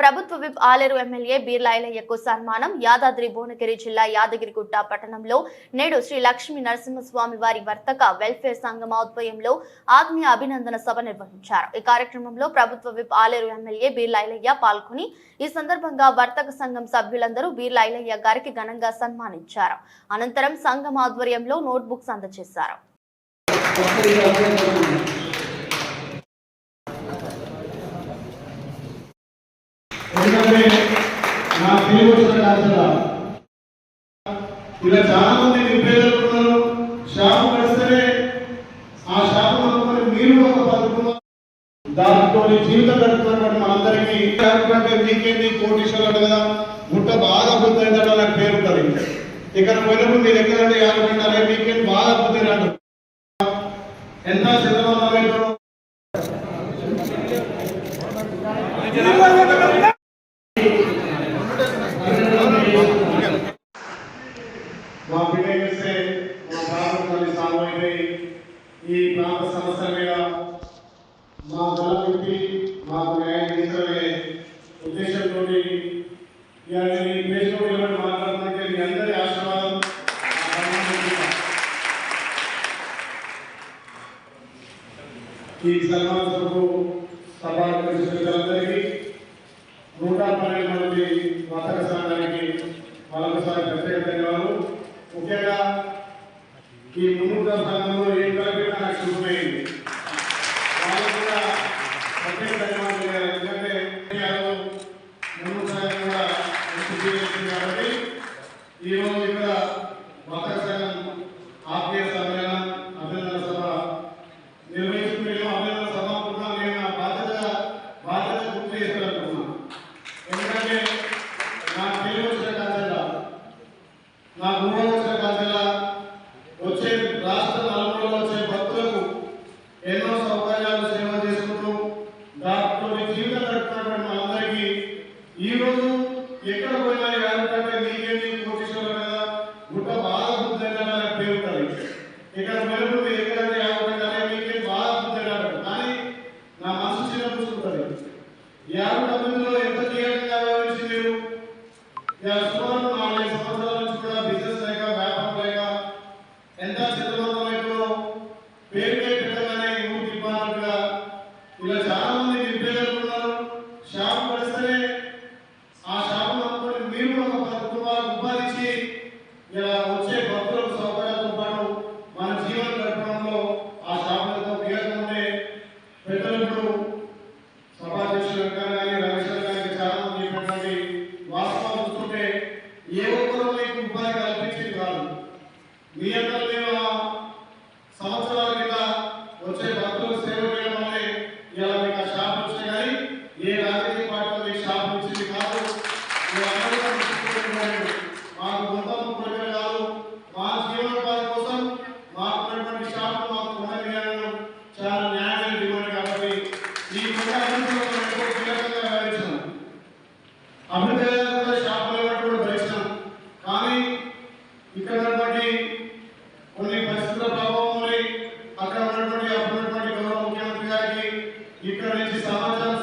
ప్రభుత్వ whip Aleru MLA Birla ఐలయ్యకు సన్మానం. యాదాద్రి భువనగిరి జిల్లా యాదగిరిగుట్ట పట్టణంలో నేడు శ్రీ లక్ష్మీ నరసింహస్వామి వారి వర్తక వెల్ఫేర్ సంఘం ఆధ్వర్యంలో ఆత్మీయ అభినందన సభ నిర్వహించారు. ఈ కార్యక్రమంలో ప్రభుత్వ విప్ ఆలేరు ఎమ్మెల్యే బీర్లా ఐలయ్య పాల్గొని ఈ సందర్భంగా వర్తక సంఘం సభ్యులందరూ బీర్లా ఐలయ్య గారికి ఘనంగా సన్మానించారు. అనంతరం సంఘం ఆధ్వర్యంలో నోట్బుక్స్ అందజేశారు. ఇలా చాలా మంది నిరుపేదలు ఉన్నారు. షాపు కడిస్తేనే ఆ షాపు అనుకుని మీరు ఒక పథకం దాంతో జీవితం గడుపుతున్నటువంటి మనందరికీ అంటే మీకేంది కోటీశ్వరులు కదా గుట్ట బాగా బుద్ధి అయిందంటే నాకు పేరు ఉంటుంది. ఇక్కడ పోయినప్పుడు మీరు ఎక్కడంటే యాభై మీకేం బాగా బుద్ధి అంటారు. ఎంత చంద్రబాబు మా బిడ్డ చేస్తే మా ప్రాంతాన్ని సాగుపై ఈ ప్రాంత సమస్యల మీద మా బలపెట్టి మాకు న్యాయం చేసే ఉద్దేశంతో ఈ ప్లేస్లో మాట్లాడుతుంటే మీ అందరి ఆశీర్వాదం ఈ సన్మాన సభకు సభాధ్యక్షులందరికీ 112 మంది వర్తక సంఘానికి మరొకసారి ప్రత్యేక ధన్యవాదాలు. ముఖ్యంగా ఈ మున్నూరు సంఘంలో ఏం కలిపి నాకు శుభమైంది. వాళ్ళు కూడా ప్రత్యేక ధన్యవాదాలు. ఎందుకంటే మున్నూరు సంఘం కూడా చేసింది కాబట్టి ఈరోజు ఇక్కడ వర్తక సంఘం ఆత్మీయ సమ్మేళనం అభినందన సభ నిర్వహించుకునే అభినందన సభ కూడా నేను నా బాధ్యత గుర్తు చేస్తాననుకున్నాను. ఎందుకంటే నాకు తెలివి వచ్చిన కాదంగా నా గురువు వచ్చిన కాదంగా వచ్చే రాష్ట్ర నలుగురులో వచ్చే భక్తులకు ఎన్నో సౌకర్యాలు సేవ చేసుకుంటూ దాంట్లో జీవితం గడుపుతున్నటువంటి మనందరికీ ఈరోజు ఎక్కడ పోయినా ఎవరికంటే మీకేంటి కోటీశ్వరులు కదా గుట్ట బాగా బుద్ధి నాకు పేరు ఉంటుంది. ఇక్కడ వెలుగుతుంది ఎక్కడంటే ఎవరికంటే మీకేం బాగా బుద్ధి అంటారు. కానీ నా మనసు చిన్న చూసుకుంటుంది. 59లో ఎంత కీలకంగా వ్యవహరించి మీరు సుమారు 4 సంవత్సరాల నుంచి కూడా బిజినెస్ లేక వ్యాపారం లేక ఎంత చిత్రమంలో పేరుకే పెట్టగానే ఊరికి ఇవ్వాలన్నట్టుగా ఇలా చాలా మంది నిరుపేదలు ఉన్నారు. షాపు పడిస్తేనే ఆ షాపు నమ్ముకొని మీరు ఒక కుటుంబాలకు ఉపాధి ఇచ్చి ఇలా వచ్చే భక్తులకు సౌకర్యాలతో పాటు మన జీవన గడపడంలో ఆ షాపులతో కీలకం ఉండే పెద్దలు ఇప్పుడు సభాధ్యక్షులు కానీ రమేష్ గారికి చాలా మంది చెప్పినటువంటి వాస్తవాలు చూస్తుంటే ఏ ఒక్కరూ మీకు ఉపాధి కల్పించింది కాదు. మీ అందరూ మేము సంవత్సరాల కింద వచ్చే భక్తులకు సేవ చేయడం వల్లే ఇలా మీకు ఆ షాపు వచ్చినాయి. కానీ ఏ రాజకీయ పార్టీలో మీకు షాపు ఇచ్చింది కాదు. మాకు మొత్తం కోరికలు కాదు. మా జీవనోపాధి కోసం మాకున్నటువంటి షాపు మాకు కొనగలను చాలా న్యాయమైన డిమాండ్. కాబట్టి ఈ కీలకంగా వ్యవహరించాం. అభివృద్ధి కూడా షాపులు కూడా భరించాం. కానీ ఇక్కడ ఉన్నటువంటి కొన్ని పరిస్థితుల ప్రభావం మరి అక్కడ ఉన్నటువంటి అప్పుడున్నటువంటి గౌరవ ముఖ్యమంత్రి గారికి ఇక్కడ నుంచి సమాచారం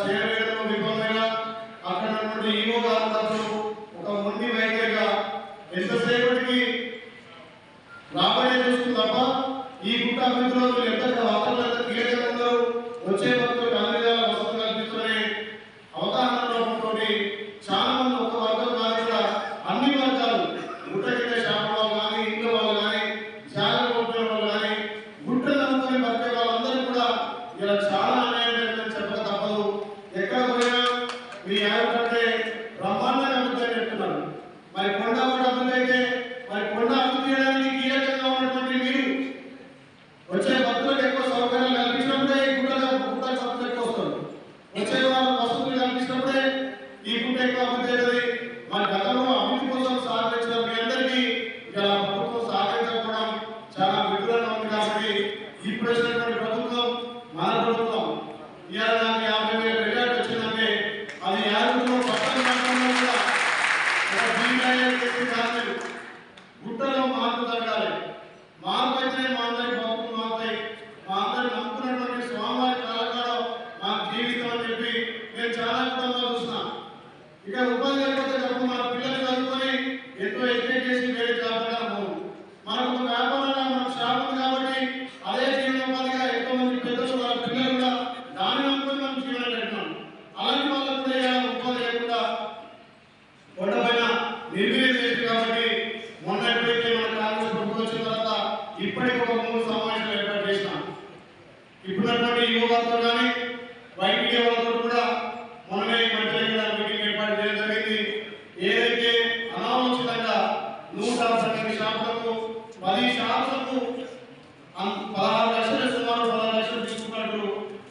చేయడంలో విఫలమైన అక్కడ ఉన్నటువంటి ఈవో గారు ఒక మొండి వైఖరిగా ఎంతసేపటికి రాబడే చూస్తుంది తప్ప ఈ గుట్ట అభివృద్ధిలో ఎంత వాతావరణం కీలకంగా ఉన్నారు. వచ్చే భక్తులకు అన్ని విధాల వసతులు కల్పిస్తున్న అవగాహన లోపంతో చాలా చేస్తామని చెప్పి నేను చాలా కుటుంబాలు చూసిన. ఇక ఉపాధి లేకపోతే తప్ప మన పిల్లలు చదువుకొని ఎంతో ఎడ్యుకేట్ చేసి వేరే జాబ్ పోవు. మనకు వ్యాపారంగా మనకు షాప్ ఉంది కాబట్టి అదే జీవనోపాధిగా ఎంతో మంది పెద్దలు వాళ్ళ పిల్లలు కూడా దాని అనుకుని మనం జీవనం గడిపినాం. అలాంటి వాళ్ళకు కూడా ఉపాధి లేకుండా కొండపైన నిర్వీర్యం చేసి కాబట్టి మొన్న ఎప్పుడైతే మన కాంగ్రెస్ ప్రభుత్వం వచ్చిన తర్వాత ఇప్పటికి ఒక 3 సమావేశాలు ఏర్పాటు చేసినాం. ఇప్పుడున్నటువంటి యువకులతో కానీ వైద్య వాళ్ళతో కూడా మొన్ననే మంత్రి మీటింగ్ ఏర్పాటు చేయడం జరిగింది. ఏదైతే అనాలోచితంగా 112 షాపులకు 10 షాపులకు 16 లక్షలు సుమారు 16 లక్షలు తీసుకున్నట్టు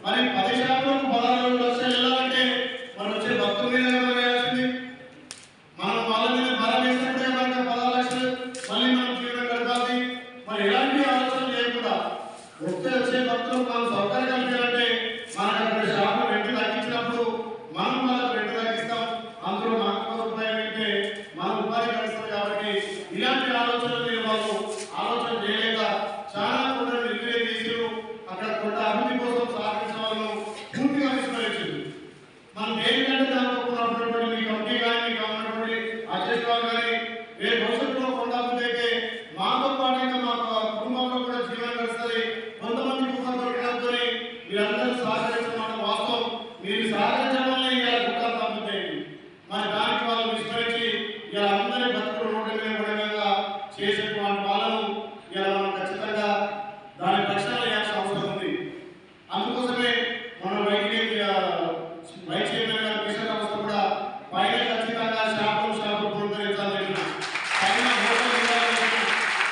మరి 10 షాపులకు 16 లక్షలు వెళ్ళాలంటే మనం వచ్చే భక్తుల మీద వేయాల్సింది. మనం వాళ్ళ మీద భారం వేసినప్పుడే మనకు 16 లక్షలు మళ్ళీ మనం జీవనం గడపాలి. మరి ఎలాంటి ఆలోచన చేయకుండా వచ్చే భక్తులకు మనం సౌకర్యం కల్పించాలంటే మనకు అక్కడ షాపు రెంట్ తగ్గించినప్పుడు మనం వాళ్ళకి రెంట్ తగ్గిస్తాం. అందులో మనకు రూపాయలు అయితే మన ఉపాధి కలుస్తుంది. కాబట్టి ఇలాంటి ఆలోచనలు మీరు వాళ్ళు ఆలోచన చేయలేక చాలా కొండ నిర్వీర్యం చేసారు. అక్కడ కొంత అభివృద్ధి కోసం సాధించిన వాళ్ళను పూర్తిగా విస్మరించారు. మనం ఏంటంటే దాంట్లో ఉన్నటువంటి మీ కమిటీ కానీ మీకు ఉన్నటువంటి అధ్యక్షులు కానీ రేపు భవిష్యత్తులో కొండ అభివృద్ధి అయితే మాతో పాటు ఇంకా మా కుటుంబంలో కూడా జీవనం గడుస్తుంది. కొంతమంది కుటుంబాలతో మీరందరూ సహకరించడం వాస్తవం. మీరు సహకరించడం వల్ల ఇలా కుటుంబాలు తగ్గుతాయండి. మరి దానికి వాళ్ళు విస్మరించి ఇలా అందరి బతుకులు రోడ్డు మీద పడగా చేసేటువంటి వాళ్ళను ఇలా మనం ఖచ్చితంగా దాని పక్షాన వేయాల్సిన అవసరం ఉంది. అందుకోసమే మన వైస్ చైర్మన్ గారు మిషన్ సంస్థ కూడా పైన ఖచ్చితంగా షాపులు పునరుద్ధరించాలని పైన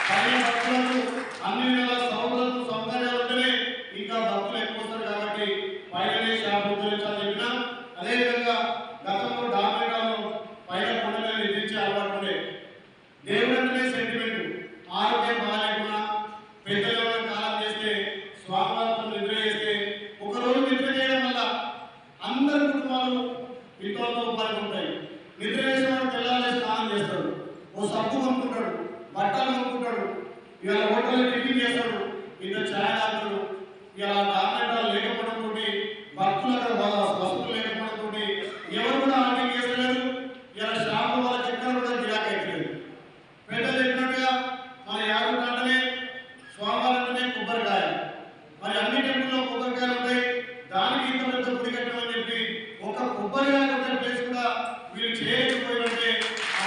పైన భక్తులకు అన్ని విధాల సౌకర్యాలు ఉంటేనే ఇంకా భక్తులు ఎక్కువ వస్తారు. కాబట్టి పైననే షాపు పునరుద్ధరించాలని చెప్పినా అదేవిధంగా గతంలో డాక్టర్లు పైన కొండలు నిర్మించే అలవాటు ఉండే. దేవుడు అంటేనే సెంటిమెంట్. ఆరోగ్యం బాగాలేకున్నా పెద్దలు కాలం చేస్తే స్వామివారితో నిద్ర చేస్తే ఒకరోజు నిద్ర చేయడం వల్ల అందరి కుటుంబాలు ఇంట్లో ఉపాధి ఉంటాయి. నిద్ర చేసిన వాడు పిల్లలే స్నానం చేస్తాడు, ఓ సబ్బు కొనుక్కుంటాడు, బట్టలు కొనుక్కుంటాడు, ఇలా హోటల్లో టిఫిన్ చేస్తాడు, ఇంత ఛాయ్ తాగుతాడు. ఇలా డాక్టర్ లేకపోవడంతో భక్తులు అక్కడ వసతులు లేకపోవడంతో ఎవరు కూడా ఆర్టింగ్ చేస్తలేరు. ఇలా షాపు వాళ్ళకి ఎక్కడ కూడా గిరాకీ అవుతలేదు. పెద్దలు చెప్పినట్టుగా మన యాభై గంటలే స్వామివారంటేనే కొబ్బరికాయ. మరి అన్ని టెంపుల్లో కొబ్బరికాయలు ఉంటాయి. దానికి ఇంత పెద్ద గుడి కట్టమని చెప్పి ఒక కొబ్బరికాయ కట్టే ప్లేస్ కూడా వీళ్ళు చేయకపోయిందంటే ఆ